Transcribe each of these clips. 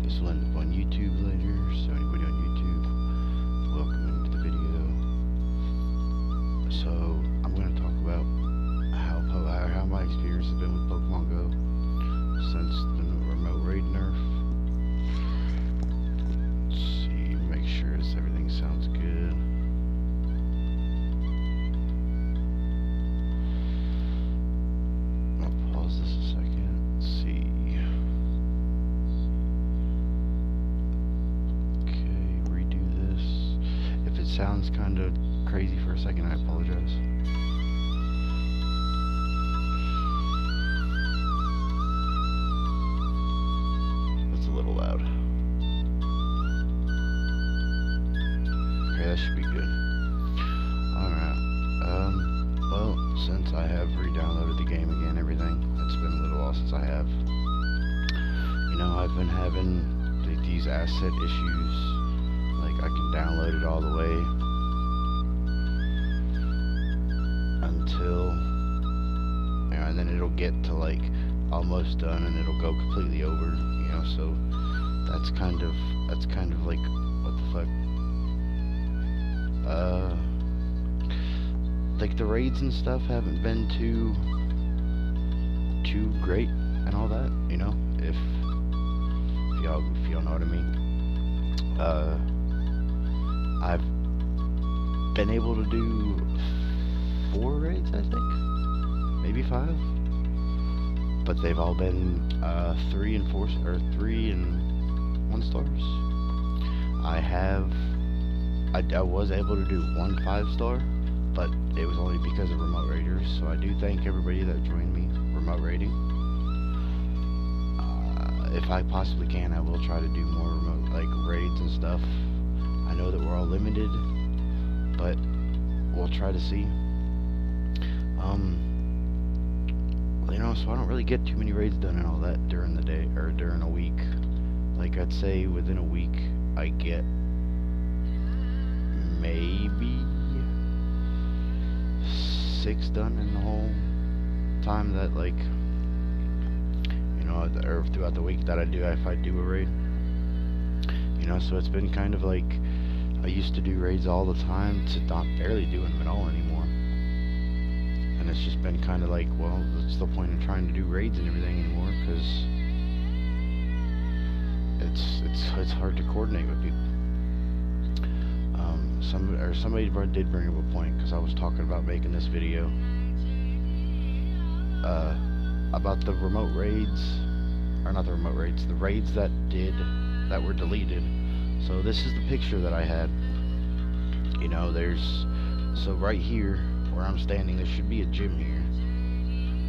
This will end up on YouTube later, so anybody on YouTube, welcome into the video. So I'm going to talk about how my experience has been with Pokemon Go since the remote raid nerf. Let's see, make sure everything sounds good. I'll pause this a second. Let's see. If it sounds kind of crazy for a second, I apologize. That's a little loud. Okay, that should be good. Alright. Well, since I have re-downloaded the game again, everything, it's been a little while since I have. You know, I've been having these asset issues. Like, I can download it all the way until, you know, and then it'll get to like almost done and it'll go completely over, you know, so that's kind of like, what the fuck, like the raids and stuff haven't been too great and all that, you know, if y'all know what I mean. I've been able to do 4 raids, I think, maybe 5, but they've all been 3 and 4 or 3 and 1 stars. I was able to do 1 5-star, but it was only because of remote raiders. So I do thank everybody that joined me remote raiding. If I possibly can, I will try to do more remote like raids and stuff. I know that we're all limited, but we'll try to see. You know, so I don't really get too many raids done and all that during the day or during a week. Like, I'd say within a week I get maybe 6 done in the whole time that, like, you know, or throughout the week that I do, if I do a raid. You know, so it's been kind of like, I used to do raids all the time to not barely doing them at all anymore. And it's just been kind of like, well, what's the point in trying to do raids and everything anymore? Because it's hard to coordinate with people. Somebody did bring up a point, because I was talking about making this video about the remote raids, or not the remote raids, the raids that were deleted. So this is the picture that I had. You know, so right here where I'm standing, there should be a gym here.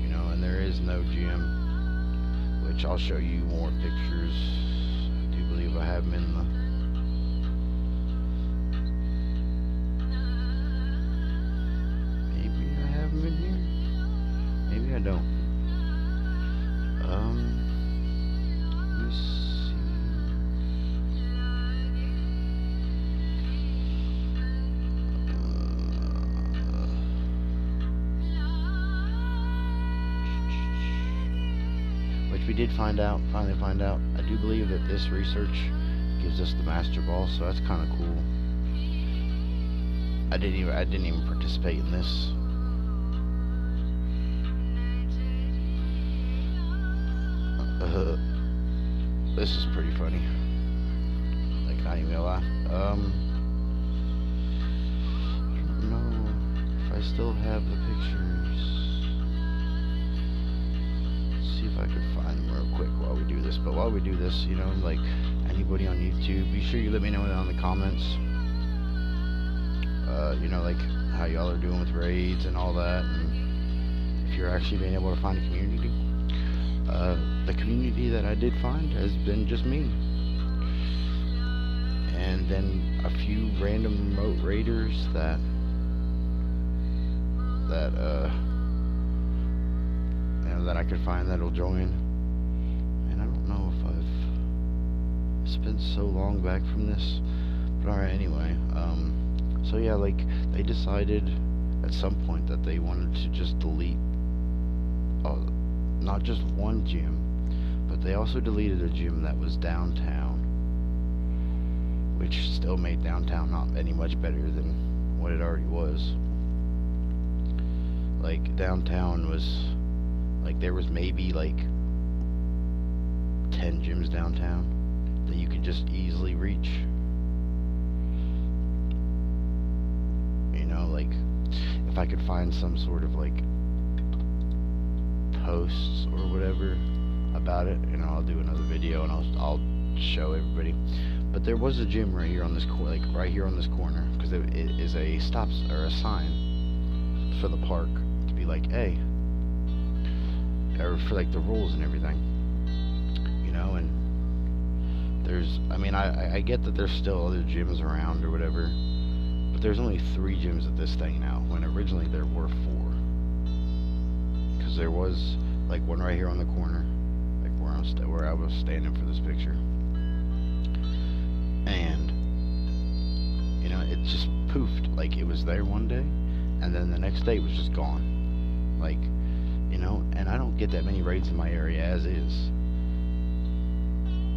You know, and there is no gym, which I'll show you more pictures. I do believe I have them in the... Maybe I have them in here. Maybe I don't. Let me see. Which we did finally find out. I do believe that this research gives us the Master Ball, so that's kind of cool. I didn't even participate in this. This is pretty funny. Like, not even gonna lie. I don't know if I still have the pictures. See if I could find them real quick while we do this. But while we do this, you know, like, anybody on YouTube, be sure you let me know down in the comments, you know, like, how y'all are doing with raids and all that, and if you're actually being able to find a community. The community that I did find has been just me, and then a few random remote raiders that you know, that I could find that'll join. And I don't know if it's been so long back from this, but alright, anyway. So yeah, like, they decided at some point that they wanted to just delete not just one gym, but But they also deleted a gym that was downtown, which still made downtown not any much better than what it already was. Like, downtown was, like, there was maybe, like, 10 gyms downtown that you could just easily reach. You know, like, if I could find some sort of, like, posts or whatever about it, you know, I'll do another video and I'll show everybody. But there was a gym right here on this like right here on this corner, because it is a stops or a sign for the park to be like, hey, or for like the rules and everything, you know. And there's, I mean, I get that there's still other gyms around or whatever, but there's only 3 gyms at this thing now, when originally there were 4. Because there was like one right here on the corner, like where I was standing for this picture, and you know, it just poofed. Like, it was there one day, and then the next day it was just gone. Like, you know, and I don't get that many raids in my area as is.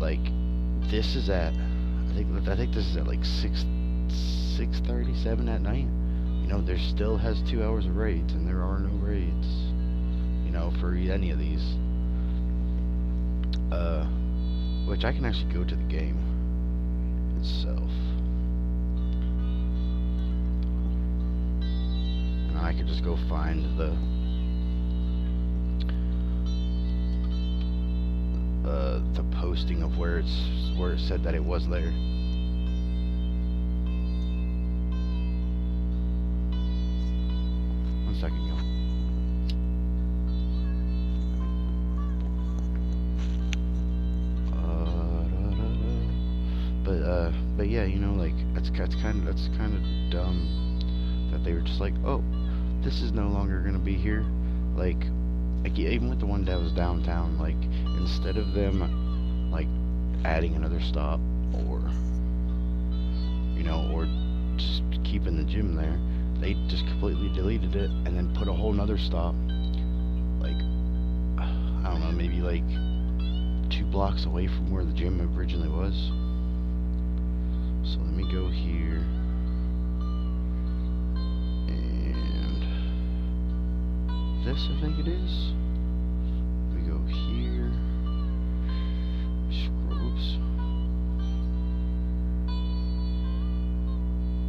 Like, this is at, I think this is at like 6:37 at night. You know, there still has 2 hours of raids, and there are no raids, you know, for any of these. Which I can actually go to the game itself, and I could just go find the posting of where it said that it was there. One second, y'all. But yeah, you know, like, that's kind of dumb that they were just like, oh, this is no longer gonna be here. Like even with the one that was downtown, like, instead of them like adding another stop, or you know, or just keeping the gym there, they just completely deleted it and then put a whole nother stop, like, I don't know, maybe like 2 blocks away from where the gym originally was. So let me go here, and this, I think it is. We go here. Oops.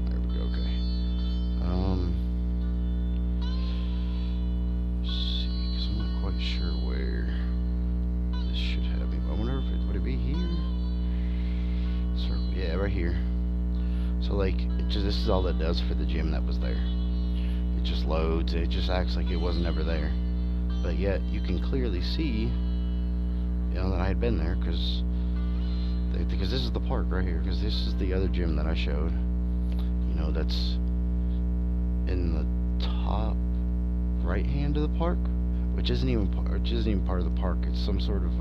There we go. Okay. Let's see, because I'm not quite sure where this should have me. I wonder if would it be here? Circle. Yeah, right here. So like, this is all it does for the gym that was there. It just loads. It just acts like it wasn't ever there. But yet you can clearly see, you know, that I had been there, because this is the park right here. Because this is the other gym that I showed. You know, that's in the top right hand of the park, which isn't even part of the park. It's some sort of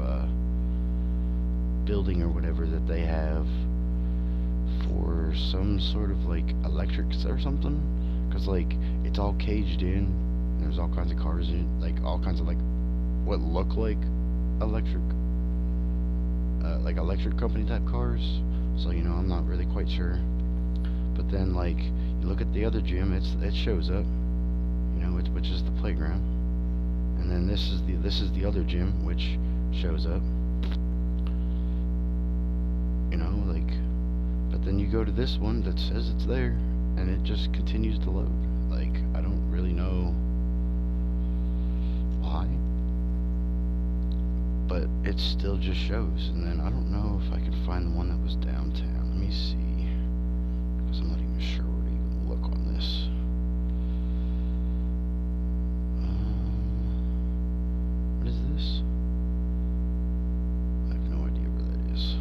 building or whatever that they have for some sort of like electrics or something, because like it's all caged in, and there's all kinds of cars in it, like all kinds of like what look like electric company type cars. So, you know, I'm not really quite sure. But then like you look at the other gym, it shows up, you know, which is the playground, and then this is the other gym which shows up, you know, like. But then you go to this one that says it's there, and it just continues to load. Like, I don't really know why, but it still just shows. And then I don't know if I can find the one that was downtown. Let me see, because I'm not even sure where to even look on this. What is this? I have no idea where that is.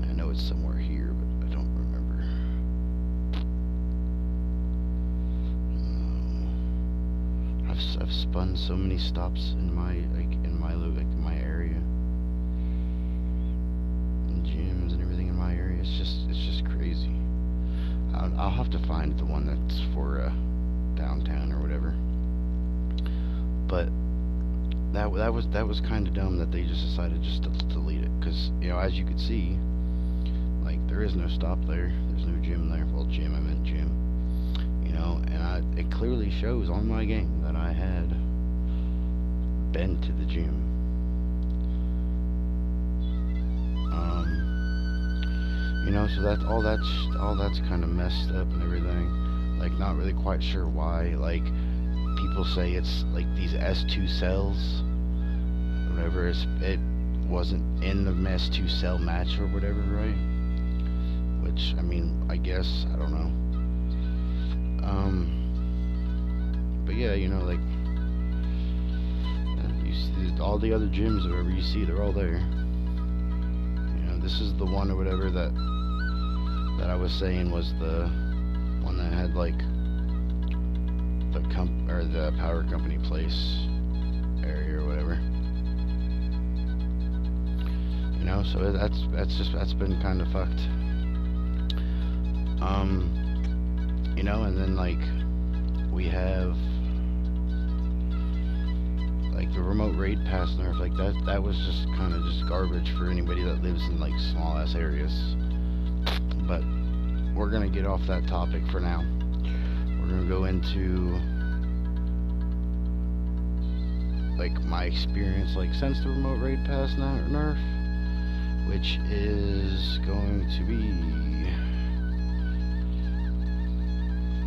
I know it's somewhere here, but I don't remember. I've spun so many stops in my area, and gyms and everything in my area. It's just crazy. I'll have to find the one that's for downtown or whatever. But that was kind of dumb that they just decided just to delete it, because as you could see, like, there is no stop there. There's no gym there. Well, gym, I meant gym. And it clearly shows on my game that I had been to the gym. So that's kind of messed up and everything. Like, not really quite sure why. Like, people say it's like these S2 cells, whatever. It wasn't in the S2 cell match or whatever, right? Which, I mean, I guess, I don't know. But yeah, like, you see all the other gyms or whatever you see, they're all there. This is the one or whatever that I was saying was the one that had like the power company place area or whatever. So that's been kind of fucked. And then like we have like the remote raid pass nerf, like that was just kind of just garbage for anybody that lives in like small ass areas. But we're gonna get off that topic for now. We're gonna go into like my experience like since the remote raid pass nerf, which is going to be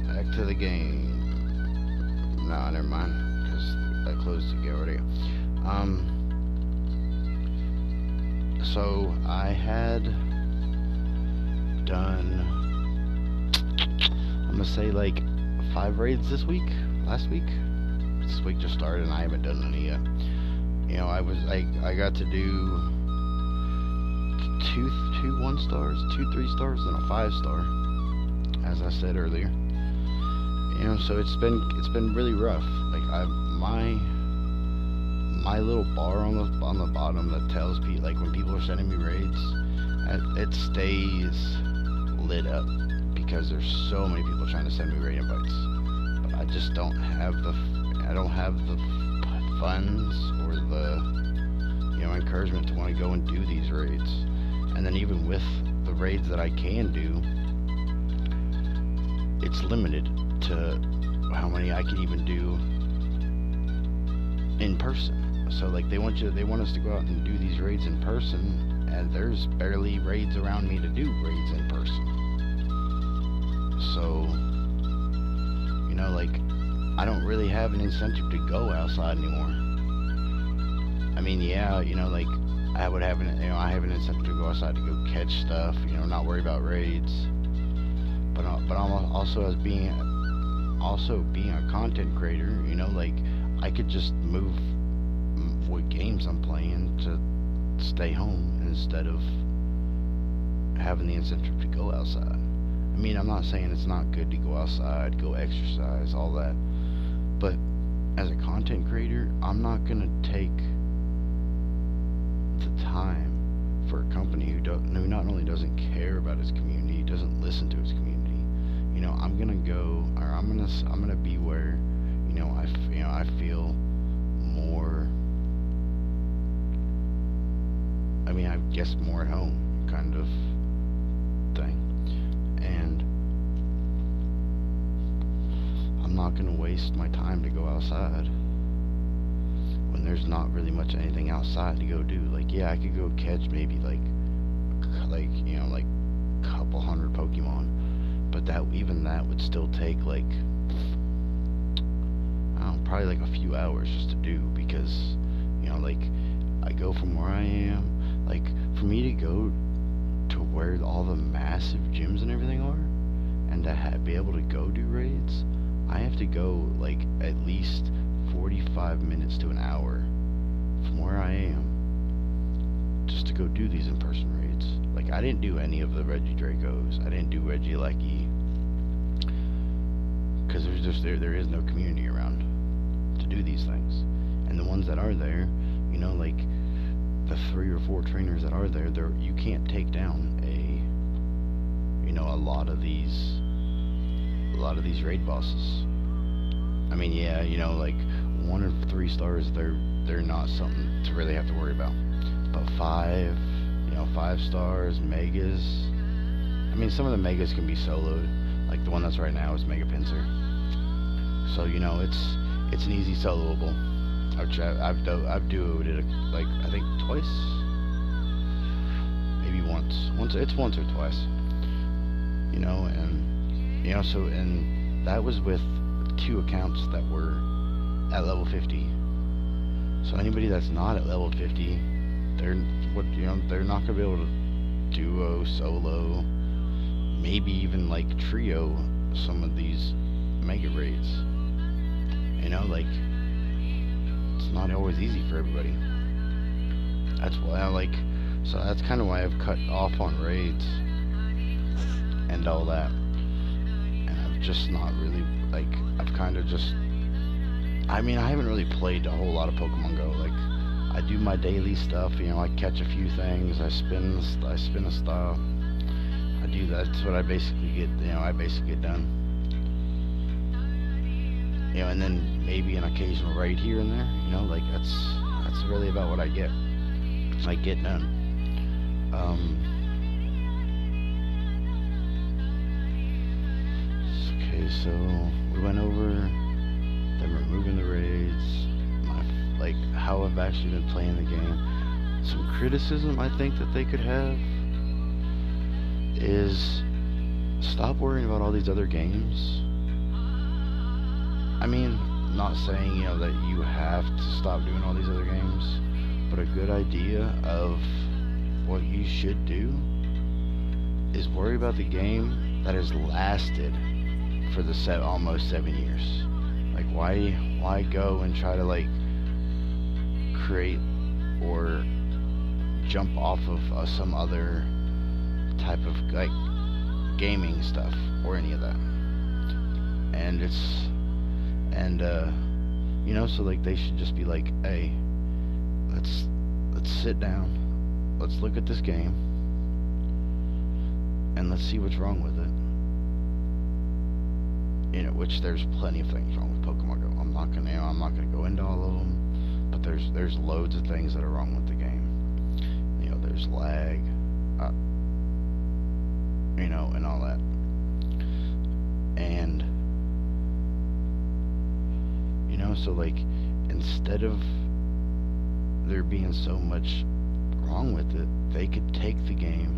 back to the game. Nah, never mind, because I closed the game already. So I had done, I'm gonna say like 5 raids this week. Last week, this week just started and I haven't done any yet. I got to do two 1-stars, 2 3-stars, and a 5-star, as I said earlier. So it's been really rough. Like my little bar on the bottom that tells people, like, when people are sending me raids, it stays lit up because there's so many people trying to send me raid invites. But I just don't have the funds or the encouragement to want to go and do these raids. And then even with the raids that I can do, it's limited to how many I can even do in person. So like they want us to go out and do these raids in person, and there's barely raids around me to do raids in person. So like, I don't really have an incentive to go outside anymore. I mean, yeah, like I would have I have an incentive to go outside to go catch stuff, not worry about raids. But I'm also being a content creator, like I could just move what games I'm playing to stay home instead of having the incentive to go outside. I mean, I'm not saying it's not good to go outside, go exercise, all that. But as a content creator, I'm not gonna take the time for a company who not only doesn't care about its community, doesn't listen to its community. I'm gonna go, or I'm gonna be where, I feel more. I mean, I guess more at home, kind of thing. And I'm not gonna waste my time to go outside when there's not really much anything outside to go do. Like, yeah, I could go catch maybe like couple hundred Pokemon, but even that would still take like, I don't know, probably like a few hours just to do, because like I go from where I am, like for me to go to where all the massive gyms and everything are, and to be able to go do raids, I have to go like at least 45 minutes to an hour from where I am just to go do these in-person raids. Like, I didn't do any of the Regidracos. I didn't do Regieleki, because there is no community around to do these things. And the ones that are there, like the 3 or 4 trainers that are there, you can't take down a lot of these raid bosses. I mean, yeah, like 1 or 3 stars, they're they're not something to really have to worry about. But 5 stars, megas. I mean, some of the megas can be soloed. Like the one that's right now is Mega Pincer. So it's an easy soloable. I've duoed it like I think twice, maybe once. It's once or twice. And that was with 2 accounts that were at level 50. So anybody that's not at level 50, they're not gonna be able to duo, solo, maybe even like trio some of these mega raids. Like it's not always easy for everybody. That's why that's kind of why I've cut off on raids and all that. And I've just not really I've kind of just. I mean, I haven't really played a whole lot of Pokemon Go. Like, I do my daily stuff. I catch a few things. I spin a star. I do. That's what I basically get. I basically get done. And then maybe an occasional raid here and there. Like that's really about what I get. I get done. Okay, so we went over them removing the raids, how I've actually been playing the game. Some criticism I think that they could have is stop worrying about all these other games. I mean, not saying that you have to stop doing all these other games, but a good idea of what you should do is worry about the game that has lasted for the almost 7 years. Like, why go and try to create or jump off of some other type of gaming stuff or any of that? So they should just be like, hey, let's sit down, let's look at this game, and let's see what's wrong with it. Which there's plenty of things wrong with Pokemon Go. I'm not gonna go into all of them, but there's loads of things that are wrong with the game. There's lag, and all that. And so instead of there being so much wrong with it, they could take the game.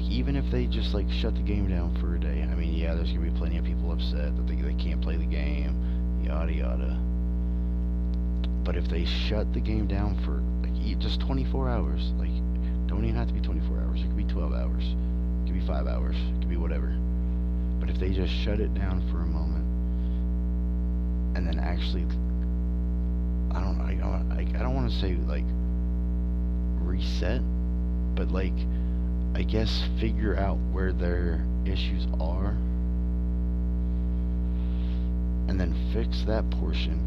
Even if they just shut the game down for a day. I mean, yeah, there's gonna be plenty of people upset that they can't play the game, yada yada. But if they shut the game down for just 24 hours, don't even have to be 24 hours. It could be 12 hours, it could be 5 hours, it could be whatever. But if they just shut it down for a moment, and then actually, I don't want to say reset, but I guess figure out where their issues are, and then fix that portion.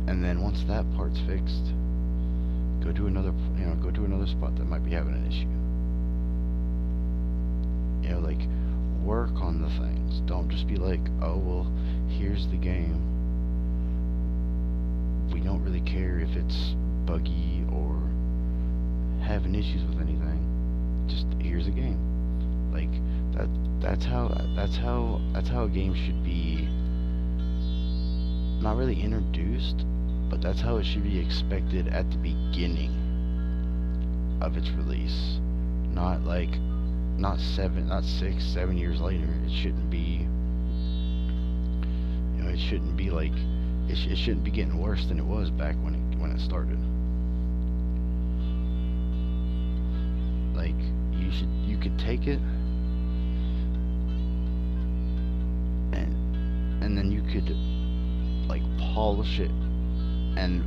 And then once that part's fixed, go to another spot that might be having an issue. Work on the things. Don't just be like, oh well, here's the game. We don't really care if it's buggy or having issues with anything. Just here's a game. That's how a game should be. Not really introduced, but that's how it should be expected at the beginning of its release. Not 6, 7 years later. It shouldn't be. It shouldn't be it shouldn't be getting worse than it was back when it started. You could take it and then you could polish it and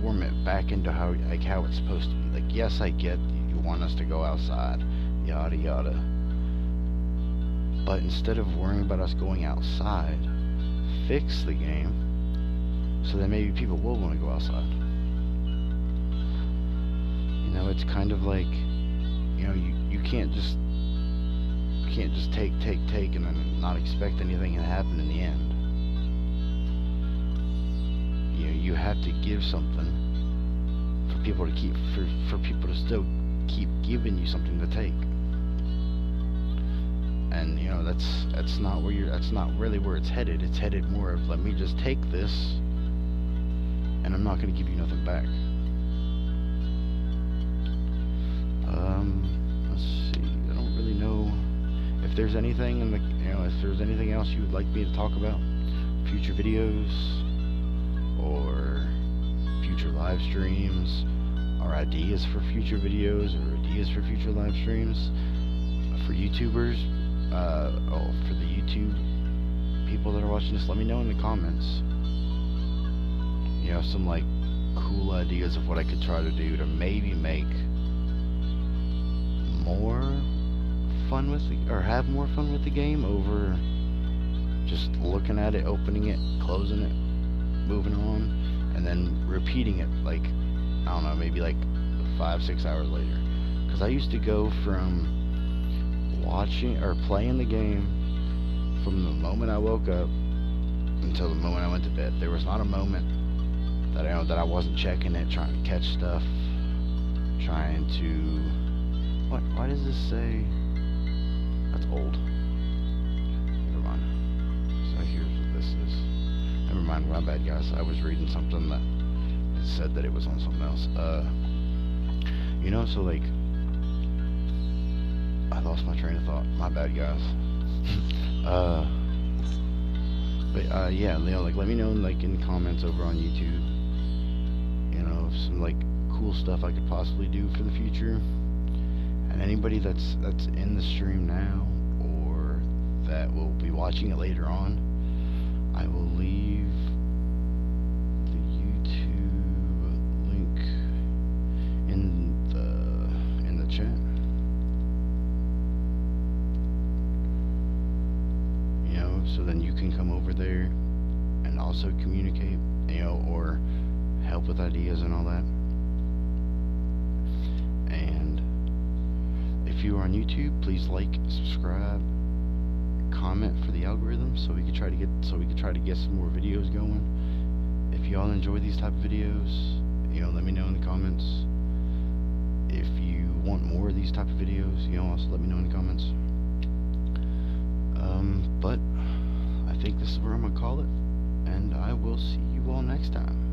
form it back into how it's supposed to be. Yes, I get you want us to go outside, yada yada, but instead of worrying about us going outside, fix the game so that maybe people will want to go outside. It's kind of you can't just take and then not expect anything to happen in the end. have to give something for people to keep, for people to still keep giving you something to take. And you know, that's not where that's not really where it's headed. It's headed more of, let me just take this and I'm not going to give you nothing back. Let's see. I don't really know if there's anything in the, you know, if there's anything else you would like me to talk about, future videos or future live streams, or ideas for future videos or ideas for future live streams for YouTubers, for the YouTube people that are watching this. Let me know in the comments. You know, some like cool ideas of what I could try to do to maybe make more fun with the, or have more fun with the game over just looking at it, opening it, closing it, moving on, and then repeating it like, I don't know, maybe like 5-6 hours later. Because I used to go from watching or playing the game from the moment I woke up until the moment I went to bed. There was not a moment that I wasn't checking it, trying to catch stuff, trying to, why does this say, that's old, never mind. So here's what this is. Never mind, my bad guys, I was reading something that it said that it was on something else. You know, so like, I lost my train of thought, my bad guys. But yeah, you know, like, let me know like in the comments over on YouTube, you know, some like cool stuff I could possibly do for the future. And anybody that's in the stream now or that will be watching it later on, I will leave the YouTube link in the chat. You know, so then you can come over there and also communicate, you know, or help with ideas and all that. And if you are on YouTube, please like, subscribe, comment for the algorithm, so we could try to get some more videos going. If y'all enjoy these type of videos, you know, let me know in the comments. If you want more of these type of videos, you know, also let me know in the comments. But I think this is where I'm gonna call it, and I will see you all next time.